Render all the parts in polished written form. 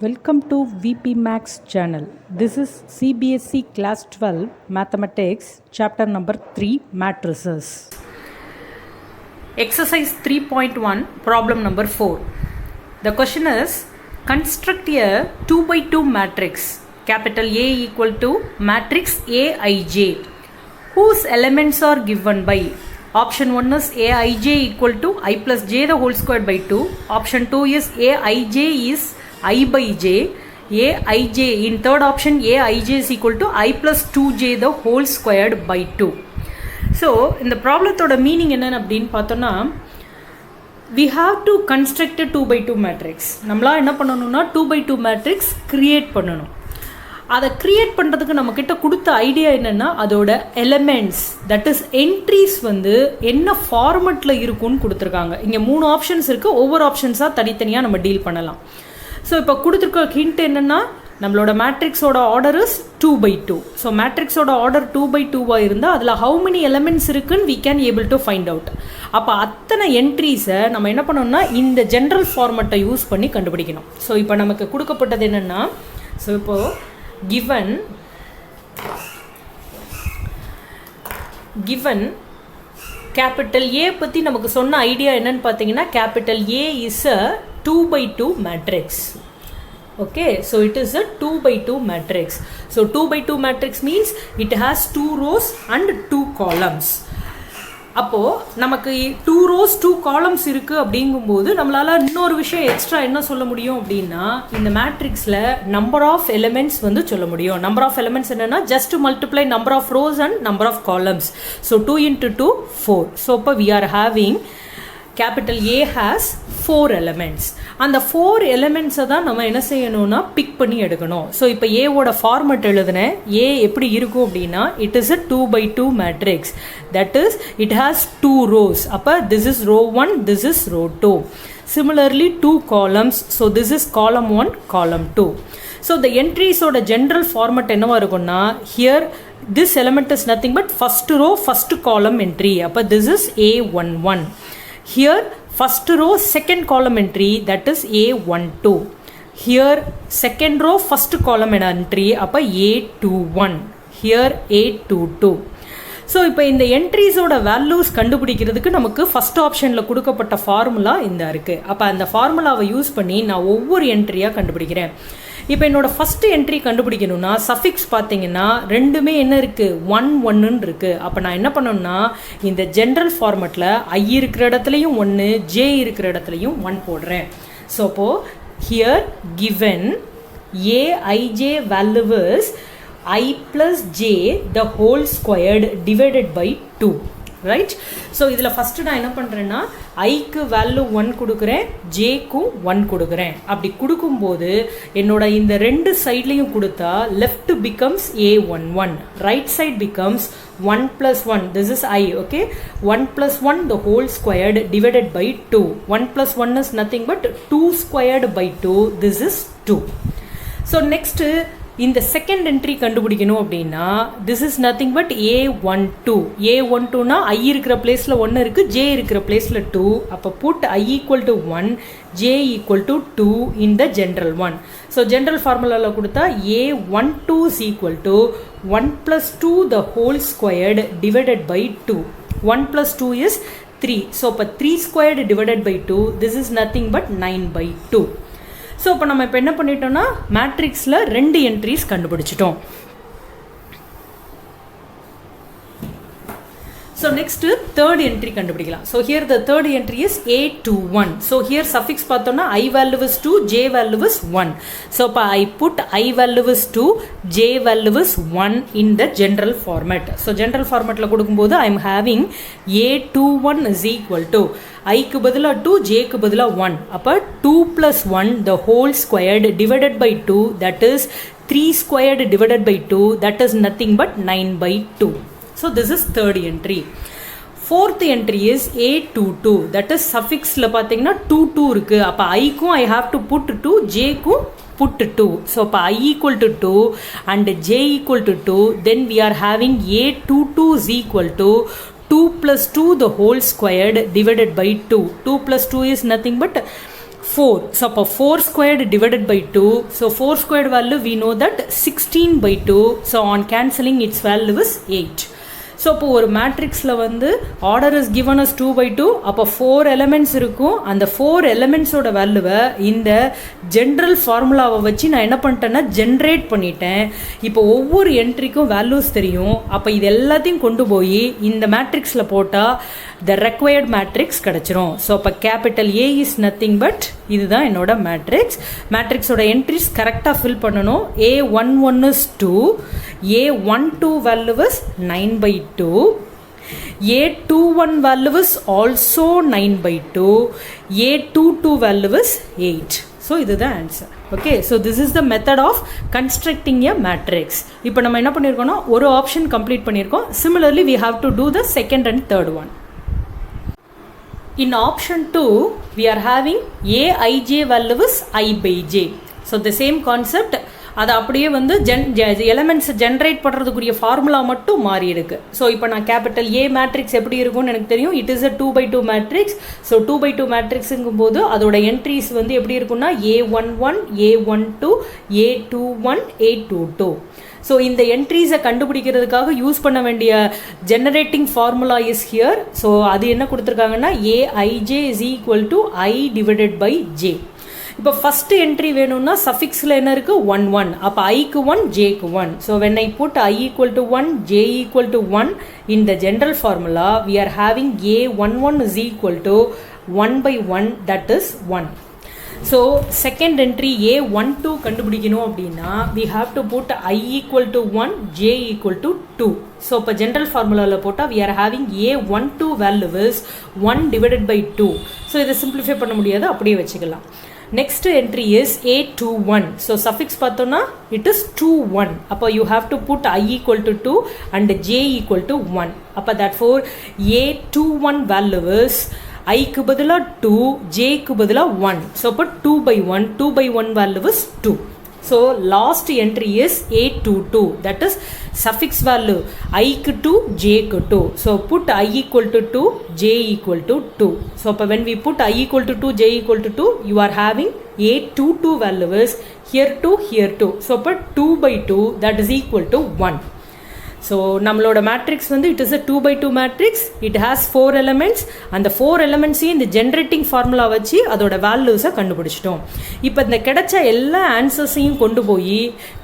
Welcome to VP Max channel. This is CBSE Class 12 Mathematics, chapter number 3, Matrices. Exercise 3.1, problem number 4. The question is, construct a 2 by 2 matrix, capital A equal to matrix Aij, whose elements are given by option 1 is Aij equal to I plus j the whole squared by 2. Option 2 is Aij is I by j. Aij, in third option Aij is equal to I plus 2j the whole squared by 2. So, in the problem meaning என்னன்னு அப்படின்னு பார்த்தோம்னா, we have to construct a 2 by 2 matrix. நம்மளா என்ன பண்ணணும்னா 2 by 2 matrix create பண்ணணும். அதை create பண்ணுறதுக்கு நம்மக்கிட்ட கொடுத்த ஐடியா என்னென்னா, அதோட எலிமெண்ட்ஸ் தட் இஸ் என்ட்ரிஸ் வந்து என்ன ஃபார்மெட்டில் இருக்குன்னு கொடுத்துருக்காங்க. இங்கே 3 ஆப்ஷன்ஸ் இருக்குது. ஒவ்வொரு ஆப்ஷன்ஸாக தனித்தனியாக நம்ம டீல் பண்ணலாம். ஸோ இப்போ கொடுத்துருக்க ஹிண்ட் என்னென்னா, நம்மளோட மேட்ரிக்ஸோட ஆர்டர் இஸ் 2 by 2. ஸோ மேட்ரிக்ஸோட ஆர்டர் 2 by 2 இருந்தால் அதில் ஹவு மெனி எலிமெண்ட்ஸ் இருக்குன்னு we can able to find out. அப்போ அத்தனை என்ட்ரிஸை நம்ம என்ன பண்ணோம்னா இந்த ஜென்ரல் ஃபார்மெட்டை யூஸ் பண்ணி கண்டுபிடிக்கணும். ஸோ இப்போ நமக்கு கொடுக்கப்பட்டது என்னென்னா, ஸோ இப்போது given capital A பற்றி நமக்கு சொன்ன ஐடியா என்னன்னு பார்த்தீங்கன்னா, capital A is a 2 by 2 matrix. Okay, so it is a 2 by 2 matrix. So 2 by 2 matrix means it has 2 rows and 2 columns. அப்போது நமக்கு 2 rows 2 columns இருக்குது அப்படிங்கும்போது நம்மளால் இன்னொரு விஷயம் எக்ஸ்ட்ரா என்ன சொல்ல முடியும் அப்படின்னா, இந்த மேட்ரிக்ஸில் நம்பர் ஆஃப் எலிமெண்ட்ஸ் வந்து சொல்ல முடியும். நம்பர் ஆஃப் எலிமெண்ட்ஸ் என்னென்னா, just multiply number of rows and number of columns. So 2 into 2 4. So இப்போ we are having capital A has 4 elements. அந்த 4 எலிமெண்ட்ஸை தான் நம்ம என்ன செய்யணும்னா பிக் பண்ணி எடுக்கணும். ஸோ இப்போ ஏவோட ஃபார்மெட் எழுதுனேன். ஏ எப்படி இருக்கும் அப்படின்னா, it is a 2 by 2 matrix. That is it has 2 rows. அப்போ this is row 1, this is row 2. Similarly 2 columns. So this is column 1, column 2. So the entries ஓட ஜென்ரல் ஃபார்மெட் என்னவா இருக்கும்னா, here this element is nothing but first row first column entry. அப்போ this is A11. Here first row second column entry, that is A12. Here second row first column entry, அப்போ A21. Here A22. So இப்போ இந்த என்ட்ரிஸோட values கண்டுபிடிக்கிறதுக்கு நமக்கு first ஆப்ஷனில் கொடுக்கப்பட்ட formula இந்த இருக்குது. அப்போ அந்த ஃபார்முலாவை யூஸ் பண்ணி நான் ஒவ்வொரு என்ட்ரியாக கண்டுபிடிக்கிறேன். இப்போ என்னோட ஃபஸ்ட்டு என்ட்ரி கண்டுபிடிக்கணும்னா சஃபிக்ஸ் பார்த்தீங்கன்னா ரெண்டுமே என்ன இருக்குது, 1 1ன்னு இருக்குது. அப்போ நான் என்ன பண்ணணும்னா இந்த ஜென்ரல் ஃபார்மெட்டில் ஐ இருக்கிற இடத்துலையும் 1, ஜே இருக்கிற இடத்துலையும் 1 போடுறேன். ஸோ அப்போது here given AIJ value is I plus j the whole squared divided by 2. Right. So இதில் ஃபஸ்ட்டு நான் என்ன பண்ணுறேன்னா, ஐக்கு வேல்யூ 1 கொடுக்குறேன், ஜேக்கும் 1 கொடுக்குறேன். அப்படி கொடுக்கும்போது என்னோட இந்த ரெண்டு சைட்லையும் கொடுத்தா left becomes A11, right side becomes 1 plus 1, this is I, okay, 1 plus 1 the whole squared divided by 2. 1 plus 1 is nothing but 2 squared by 2, this is 2. So next இந்த செகண்ட் என்ட்ரி கண்டுபிடிக்கணும் அப்படின்னா, this is nothing but A12. A12னா I இருக்கிற பிளேஸில் 1 இருக்குது, J இருக்கிற பிளேஸில் 2. அப்போ put I equal to 1, J equal to 2 in the general 1. So general ஃபார்முலாவில் கொடுத்தா A12 is equal to 1 plus 2 the whole squared divided by 2. 1 plus 2 is 3. So இப்போ 3 squared divided by 2, this is nothing but 9 by 2. So இப்போ நம்ம இப்போ என்ன பண்ணிட்டோம்னா மேட்ரிக்ஸில் 2 entries கண்டுபிடிச்சிட்டோம். ஸோ நெக்ஸ்ட்டு தேர்ட் என்ட்ரி கண்டுபிடிக்கலாம். So here the third entry is A21. So here suffix பார்த்தோம்னா i value is 2, j value is 1. So இப்போ I put i value is 2, j value is 1 in the general format. So general ஃபார்மேட்டில் கொடுக்கும்போது I am having A21 is equal to ஐக்கு பதிலாக 2, ஜேக்கு பதிலாக 1. அப்போ 2 plus 1 the whole squared divided by 2, that is 3 squared divided by 2, that is nothing but 9 by 2. So this is third entry. Fourth entry is A22, that is suffixல பார்த்தீங்கன்னா 2 2 இருக்குது. அப்போ ஐக்கும் I have to put 2, ஜேக்கும் put 2. So அப்போ I equal to 2 and j equal to 2, then we are having A22 is equal to 2 plus 2 the whole squared divided by 2. 2 plus 2 is nothing but 4. So, 4 squared divided by 2. So, 4 squared value we know that 16 by 2. So, on cancelling its value is 8. So இப்போ ஒரு மேட்ரிக்ஸில் வந்து order is given us 2/2. அப்போ 4 elements இருக்கும். அந்த 4 எலமெண்ட்ஸோட வேல்யூவை இந்த general ஃபார்முலாவை வச்சு நான் என்ன பண்ணிட்டேன்னா ஜென்ரேட் பண்ணிட்டேன். இப்போ ஒவ்வொரு என்ட்ரிக்கும் வேல்யூஸ் தெரியும். அப்போ இது எல்லாத்தையும் கொண்டு போய் இந்த மேட்ரிக்ஸில் போட்டால் த ரெக்வயர்ட் மேட்ரிக்ஸ் கிடச்சிரும். ஸோ அப்போ capital A is nothing but இதுதான் என்னோட மேட்ரிக்ஸ். மேட்ரிக்ஸோட என்ட்ரிஸ் கரெக்டாக ஃபில் பண்ணணும். A11 is 2, A12 value is 9/2, A21 value is also 9/2, A22 value is 8. So இதுதான் answer. Okay, so this is the method of constructing a matrix. இப்போ நம்ம என்ன பண்ணியிருக்கோம்னா ஒரு ஆப்ஷன் கம்ப்ளீட் பண்ணியிருக்கோம். Similarly we have to do the second and third one. In option 2, we are having Aij value is I/j. So the same concept, அது அப்படியே வந்து elements generate பண்ணுறதுக்குரிய formula மட்டும் மாறி இருக்கு. ஸோ இப்போ நான் கேபிட்டல் ஏ மேட்ரிக்ஸ் எப்படி இருக்கும்னு எனக்கு தெரியும். It is a 2/2 matrix. So 2/2 மேட்ரிக்ஸுங்கும் போது அதோட என்ட்ரிஸ் வந்து எப்படி இருக்கும்னா A11, A12, A21, A22. So இந்த என்ட்ரிஸை கண்டுபிடிக்கிறதுக்காக யூஸ் பண்ண வேண்டிய generating formula is here. So அது என்ன கொடுத்துருக்காங்கன்னா Aij is equal to I/j. இப்போ ஃபர்ஸ்ட் என்ட்ரி வேணும்னா சஃபிக்ஸில் என்ன இருக்கு 1 1. அப்போ ஐக்கு 1 ஜேக்கு 1. So when I put I = 1 J = 1 in the general formula we are having A11 is equal to 1/1, that is 1. So second entry A12 கண்டுபிடிக்கணும் அப்படின்னா we have to put I = 1 J = 2. So இப்போ general ஃபார்முலாவில் போட்டால் we are having A12 value is 1 divided by 2. So இதை simplify பண்ண முடியாது, அப்படியே வச்சுக்கலாம். Next entry is A21. So suffix பார்த்தோம்னா it is 21. அப்போ you have to put I = 2 and J = 1. அப்போ therefore A21 value is I க்கு பதிலா 2, J க்கு பதிலா 1. So அப்போ 2/1, 2/1 value is 2. So last entry is A22, that is suffix value I க்கு 2, J க்கு 2. So put I = 2, J = 2. So when we put I = 2, J = 2, you are having A22 value is here 2, here 2. So 2/2, that is equal to 1. So நம்மளோட matrix வந்து it is a 2/2 matrix. It has 4 elements. அந்த 4 எலமெண்ட்ஸையும் இந்த generating formula வச்சு அதோட வேல்யூஸை கண்டுபிடிச்சிட்டோம். இப்போ இந்த கிடைச்ச எல்லா ஆன்சர்ஸையும் கொண்டு போய்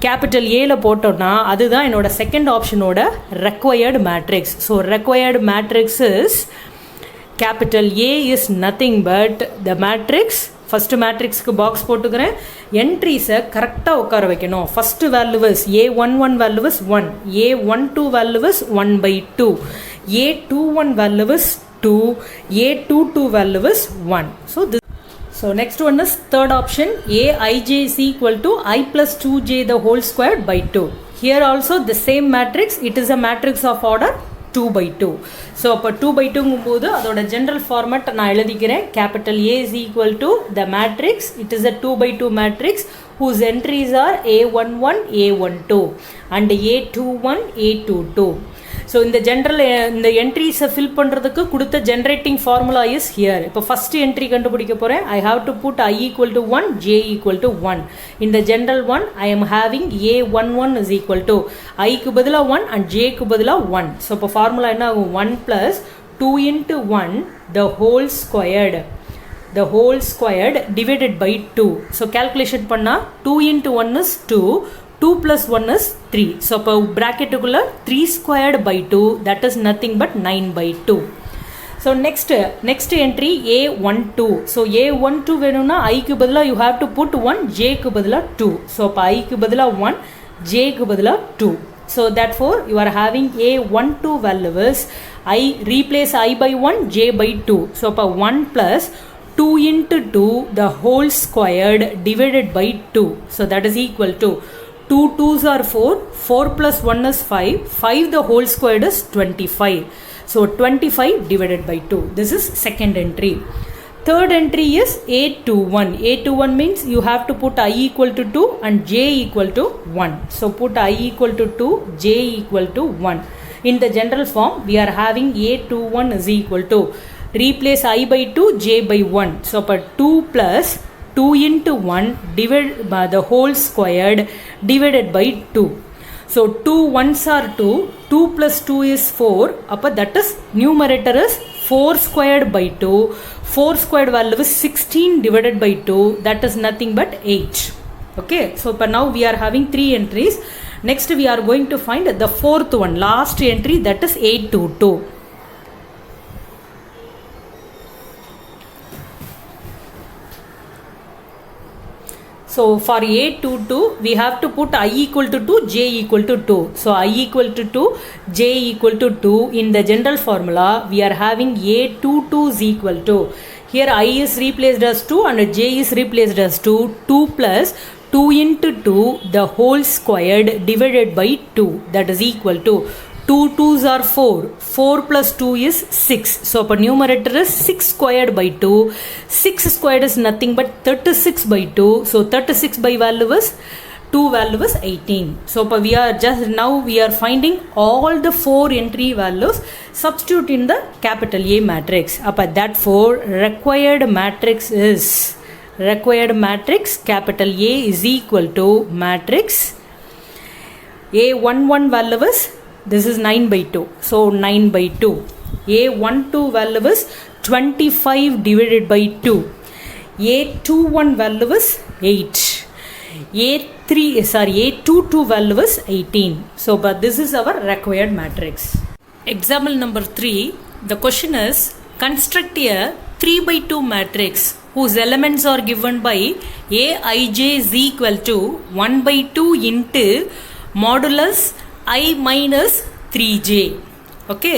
கேபிட்டல் ஏல போட்டோம்னா அதுதான் என்னோட செகண்ட் ஆப்ஷனோட required matrix. So required matrix is capital A is nothing but the matrix. First மேட்ரிக்ஸ்க்கு பாக்ஸ் போட்டுக்கிறேன். என்ட்ரிஸை கரெக்டாக உட்கார வைக்கணும். First value is A11 value is 1, A12 value is 1/2, A21 value is 2, A22 value is 1. So next one is third option, Aij is equal to I plus 2j the whole squared by 2. Here also the same matrix. It is a matrix of order 2/2. So அப்போ 2/2ங்கும் போது அதோட general format நான் எழுதிக்கிறேன். Capital A is equal to the matrix. It is a 2/2 matrix whose entries are A11, A12 and A21, A22. So இந்த இந்த என்ட்ரிஸை fill பண்ணுறதுக்கு கொடுத்த ஜென்ரேட்டிங் ஃபார்முலா இஸ் ஹியர். இப்போ ஃபஸ்ட் என்ட்ரி கண்டுபிடிக்க போகிறேன். I have to put I = 1, J = 1. இந்த general one I am having A11 is equal to ஐக்கு பதிலாக 1 and Jக்கு பதிலாக 1. ஸோ இப்போ ஃபார்முலா என்ன ஆகும்? 1 + 2 × 1 the whole squared divided by 2. So calculation பண்ணால் 2 × 1 is 2, 2 + 1 is 3. So இப்போ bracketக்குள்ள 3 squared by 2, that is nothing but 9/2. So next entry A12. So A12 வேணும்னா ஐக்கு பதிலாக you have to put 1, Jக்கு பதிலாக 2. So இப்போ ஐக்கு பதிலாக 1, Jக்கு பதிலாக 2. So therefore you are having A12 value is I replace I by 1, J by 2. So இப்போ 1 + 2 × 2 the whole squared divided by 2. So that is equal to 2 2s are 4, 4 + 1 is 5, 5 the whole squared is 25. So 25 divided by 2. This is second entry. Third entry is A21. A21 means you have to put I = 2 and J = 1. So put I = 2, J = 1. In the general form, we are having A21 is equal to replace I by 2, J by 1. So 2 + 2 into 1 divided by the whole squared divided by 2. So 2 ones are 2, 2 plus 2 is 4, appa that is numerator is 4 squared by 2, 4 squared value is 16 divided by 2, that is nothing but 8. Okay, so now we are having 3 entries. Next we are going to find the fourth one, last entry, that is 822. So for A22, we have to put I equal to 2, J equal to 2. So I equal to 2, J equal to 2. In the general formula, we are having A22 is equal to, here I is replaced as 2 and J is replaced as 2. 2 plus 2 into 2, the whole squared divided by 2. That is equal to 2 2s are 4. 4 plus 2 is 6. So, numerator is 6 squared by 2. 6 squared is nothing but 36 by 2. So, 36 by value is 2 value is 18. So, we are just now we are finding all the 4 entry values. Substitute in the capital A matrix. Therefore, required matrix capital A is equal to matrix A11 value is, this is 9 by 2. So 9 by 2. A12 value is 25 divided by 2. A21 value is 8. A22 value is 18. So but this is our required matrix. Example number 3. The question is, construct a 3 by 2 matrix whose elements are given by Aij is equal to 1 by 2 into modulus I minus 3j. Okay,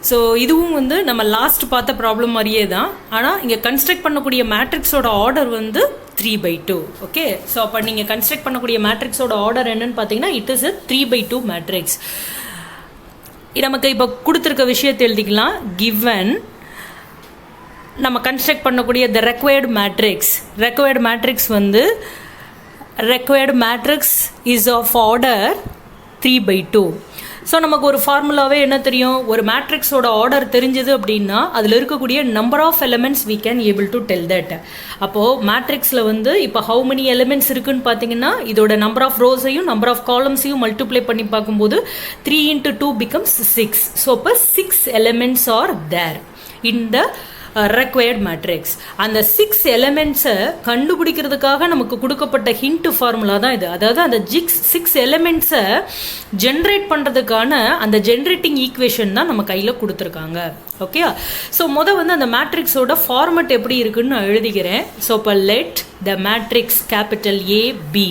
so இதுவும் வந்து நம்ம last பார்த்த problem மாதிரியே தான். ஆனால் இங்கே construct பண்ணக்கூடிய மேட்ரிக்ஸோட order வந்து 3/2. ஓகே, ஸோ அப்போ நீங்கள் கன்ஸ்ட்ரக்ட் பண்ணக்கூடிய மேட்ரிக்ஸோட ஆர்டர் என்னன்னு பார்த்தீங்கன்னா இட் இஸ் a 3/2 மேட்ரிக்ஸ். நமக்கு இப்போ கொடுத்துருக்க விஷயத்தை எழுதிக்கலாம். கிவன் நம்ம கன்ஸ்ட்ரக்ட் பண்ணக்கூடிய த ரெக்வயர்டு மேட்ரிக்ஸ் வந்து required matrix is of order 3/2. So நமக்கு ஒரு ஃபார்முலாவே என்ன தெரியும், ஒரு மேட்ரிக்ஸோட ஆர்டர் தெரிஞ்சது அப்படின்னா அதில் இருக்கக்கூடிய number of elements we can able to tell that. அப்போது மேட்ரிக்ஸில் வந்து இப்போ how many elements இருக்குன்னு பார்த்தீங்கன்னா இதோட நம்பர் ஆஃப் ரோஸையும் நம்பர் ஆஃப் காலம்ஸையும் மல்டிப்ளை பண்ணி பார்க்கும்போது 3 into 2 becomes 6. ஸோ அப்போ 6 elements are there in the required matrix. அந்த 6 எலிமெண்ட்ஸை கண்டுபிடிக்கிறதுக்காக நமக்கு கொடுக்கப்பட்ட ஹிண்ட் ஃபார்முலா தான் இது. அதாவது அந்த 6 எலிமெண்ட்ஸை ஜென்ரேட் பண்ணுறதுக்கான அந்த ஜென்ரேட்டிங் ஈக்குவேஷன் தான் நம்ம கையில் கொடுத்துருக்காங்க. ஓகே, ஸோ வந்து அந்த மேட்ரிக்ஸோட ஃபார்மட் எப்படி இருக்குன்னு நான் எழுதிக்கிறேன். ஸோ இப்போ let the matrix capital A B.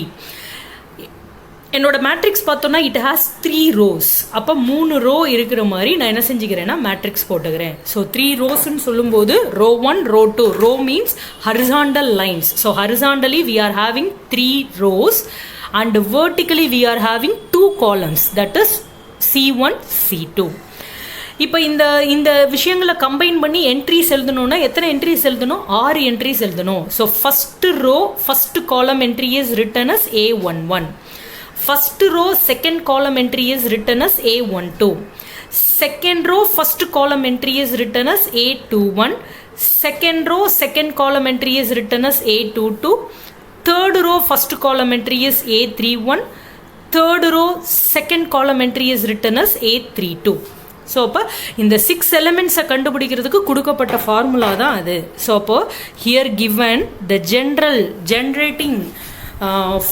என்னோட மேட்ரிக்ஸ் பார்த்தோன்னா இட் ஹாஸ் 3 rows. அப்போ 3 row இருக்கிற மாதிரி நான் என்ன செஞ்சுக்கிறேன்னா மேட்ரிக்ஸ் போட்டுக்கிறேன். ஸோ 3 rowsன்னு சொல்லும்போது row 1, row 2. row means horizontal lines. So horizontally we are having 3 rows and vertically we are having 2 columns, that is C1, C2. இப்போ இந்த விஷயங்களை கம்பைன் பண்ணி என்ட்ரிஸ் எழுதணும்னா எத்தனை என்ட்ரிஸ் எழுதணும்? 6 என்ட்ரிஸ் எழுதணும். So first row first column entry is written as A11. First row second column entry is written as A12. Second row first column entry is written as A21. Second row second column entry is written as A22. Third row first column entry is A31. Third row second column entry is written as A32. So அப்போ இந்த 6 எலிமெண்ட்ஸை கண்டுபிடிக்கிறதுக்கு கொடுக்கப்பட்ட formula தான் அது. So அப்போ here given the generating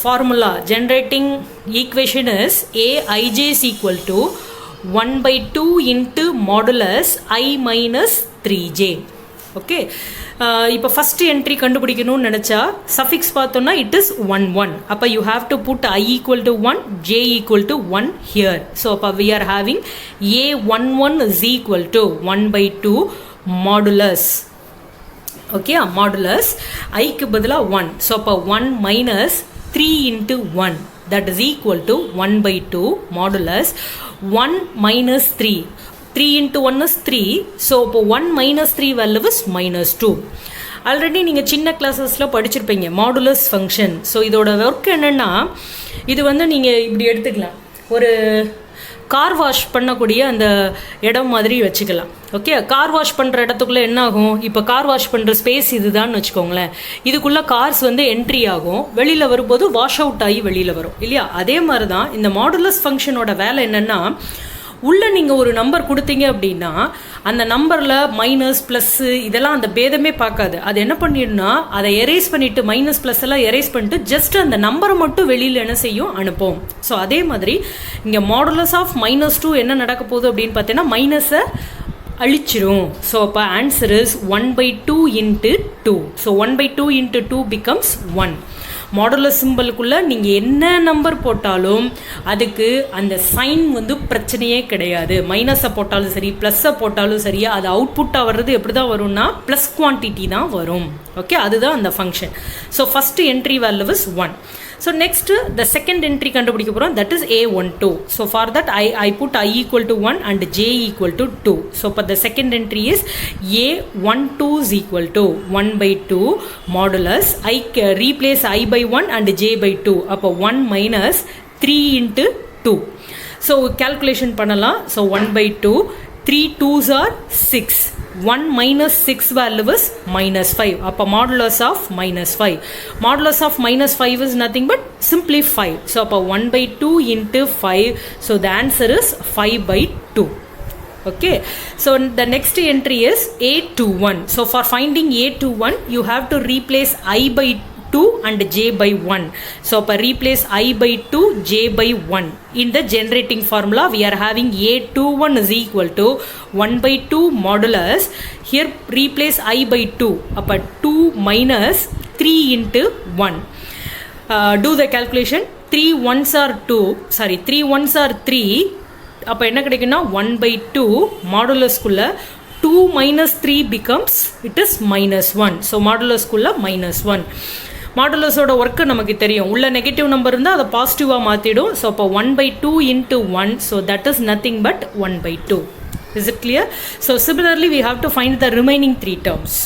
formula, generating equation is Aij is equal to 1/2 into modulus I minus 3j. ஓகே, இப்போ first entry கண்டுபிடிக்கணும்னு நினச்சா சஃபிக்ஸ் பார்த்தோன்னா இட் இஸ் 1 1. அப்போ you have to put I equal to 1, J equal to 1 here. So அப்போ we are having A11 is equal to 1/2 modulus. Okay, modulus ஐக்கு பதிலாக 1. So அப்போ 1 minus 3 into 1, that is equal to 1/2 modulus 1 minus 3. 3 into 1 is 3. So இப்போ 1 minus 3 value is -2. Already நீங்கள் சின்ன கிளாஸஸில் படிச்சிருப்பீங்க modulus function. So இதோட work என்னென்னா இது வந்து நீங்கள் இப்படி எடுத்துக்கலாம். ஒரு கார் வாஷ் பண்ணக்கூடிய அந்த இடம் மாதிரி வச்சுக்கலாம். ஓகே, கார் வாஷ் பண்ணுற இடத்துக்குள்ளே என்ன ஆகும், இப்போ கார் வாஷ் பண்ணுற ஸ்பேஸ் இதுதான் வச்சுக்கோங்களேன். இதுக்குள்ளே கார்ஸ் வந்து என்ட்ரி ஆகும், வெளியில் வரும்போது வாஷ் அவுட் ஆகி வெளியில் வரும் இல்லையா. அதே மாதிரி தான் இந்த மாடுலஸ் ஃபங்க்ஷனோட வேலை என்னென்னா, உள்ளே நீங்கள் ஒரு நம்பர் கொடுத்தீங்க அப்படின்னா அந்த நம்பரில் மைனஸ் ப்ளஸ்ஸு இதெல்லாம் அந்த பேதமே பார்க்காது. அது என்ன பண்ணிடுனா அதை எரேஸ் பண்ணிவிட்டு மைனஸ் ப்ளஸ் எல்லாம் எரேஸ் பண்ணிட்டு ஜஸ்ட் அந்த நம்பரை மட்டும் வெளியில் என்ன செய்யும், அனுப்போம். ஸோ அதே மாதிரி இங்கே மாடுலஸ் ஆஃப் -2 என்ன நடக்க போகுது அப்படின்னு பார்த்தீங்கன்னா மைனஸை அழிச்சிரும். ஸோ அப்போ answer is 1/2 × 2. So 1/2 × 2 becomes 1. Modulus சிம்பிளுக்குள்ளே நீங்கள் என்ன நம்பர் போட்டாலும் அதுக்கு அந்த சைன் வந்து பிரச்சனையே கிடையாது. மைனஸை போட்டாலும் சரி ப்ளஸ்ஸை போட்டாலும் சரி அது அவுட்புட்டாக வர்றது எப்படி தான் வரும்னா ப்ளஸ் குவான்டிட்டி தான் வரும். ஓகே, அதுதான் அந்த function. So first entry value is 1. So next the second entry கண்டுபிடிக்க போகிறோம், that is A12. So for that I put I equal to 1 and J equal to 2. So for the second entry is A12 is equal to 1/2 modulus I replace I by 1 and J by 2. அப்போ 1 minus 3 × 2. So calculation பண்ணலாம். So 1/2, 3 2s are 6. 1 minus 6 value is -5. அப்போ modulus of -5. Modulus of -5 is nothing but simply 5. So அப்போ 1/2 × 5. So the answer is 5/2. Okay. So the next entry is A21. So for finding A21 you have to replace I by 2 and J by 1. So replace I by 2, J by 1. In the generating formula we are having A21 is equal to 1/2 modulus. Here replace I by 2. 2 minus 3 × 1. Do the calculation. 3 1s are 2. Sorry, 3 1s are 3. அப்போ என்ன கிடைக்குன்னா 1/2 மாடுலஸ்குள்ள 2 minus 3 becomes it is -1. So மாடுலஸ்குள்ள -1. மாடுலஸோட work நமக்கு தெரியும். உள்ள negative number இருந்தால் அதை பாசிட்டிவாக மாற்றிடும். ஸோ அப்போ 1/2 × 1. So that is nothing but 1/2. Is it clear? So similarly we have to find the remaining 3 terms.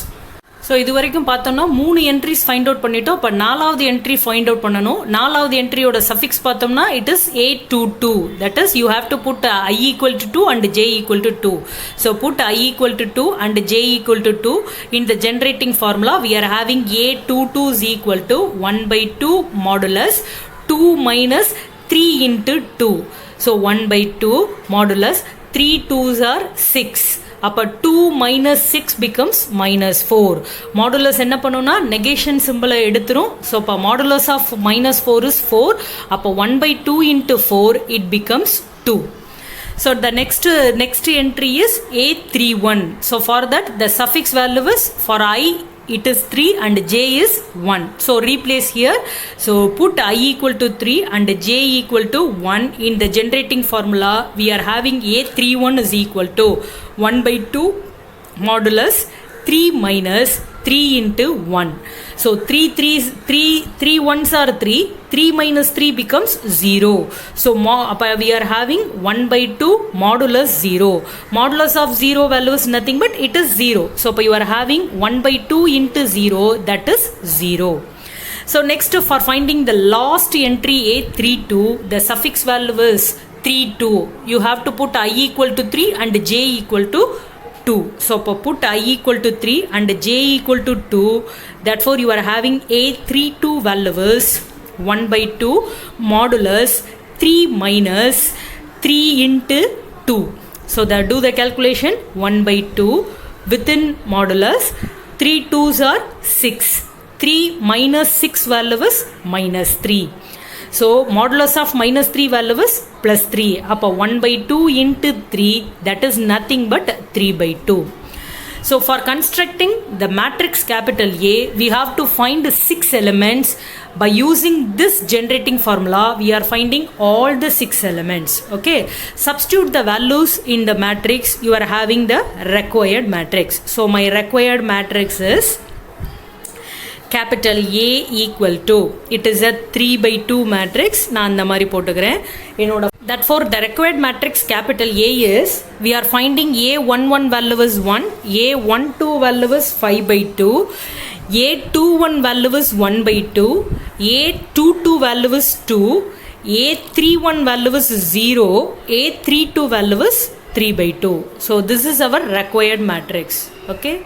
So இது வரைக்கும் பார்த்தோம்னா 3 என்ட்ரிஸ் ஃபைண்ட் அவுட் பண்ணிட்டோம். இப்போ 4வது என்ட்ரி ஃபைண்ட் அவுட் பண்ணணும். 4வது என்ட்ரியோட சஃபிக்ஸ் பார்த்தோம்னா it is A22. That is you have to put I equal to 2 and J equal to 2. So put I equal to 2 and J equal to 2. In the generating formula we are having A22 is equal to 1/2 modulus 2 minus 3 × 2. So 1/2 modulus 3 2s are 6. அப்போ 2 minus 6 becomes -4. Modulus என்ன பண்ணுன்னா negation சிம்பிளை எடுத்துரும். So அப்போ modulus of -4 is 4. அப்போ 1/2 × 4 it becomes 2. So the next entry is A31. So for that the suffix value is for I it is 3 and J is 1. So replace here. So put I equal to 3 and J equal to 1. In the generating formula we are having A31 is equal to 1/2 modulus 3 minus 3 × 1. So 3 1s are 3. 3 minus 3 becomes 0. So we are having 1/2 modulus 0. Modulus of 0 value is nothing but it is 0. So you are having 1/2 × 0, that is 0. So next for finding the last entry A32, the suffix value is 32. You have to put I equal to 3 and J equal to 2. So put I equal to 3 and J equal to 2. Therefore you are having A32 value is 1/2 modulus 3 minus 3 × 2. So do the calculation. 1/2 within modulus 3 2s are 6. 3 minus 6 value is -3. So modulus of -3 value is +3. அப்போ 1/2 × 3, that is nothing but 3/2. So for constructing the matrix capital A, we have to find 6 elements. By using this generating formula, we are finding all the 6 elements. Okay. Substitute the values in the matrix. You are having the required matrix. So my required matrix is capital A equal to, it is a 3/2 matrix. நான் அந்த மாதிரி போட்டுக்கிறேன் என்னோட. Therefore the required matrix capital A is, we are finding A11 value is 1, A12 value is 5/2, A21 value is 1/2, A22 value is 2, A31 value is 0, A32 value is 3 by 2. So this is our required matrix. Okay.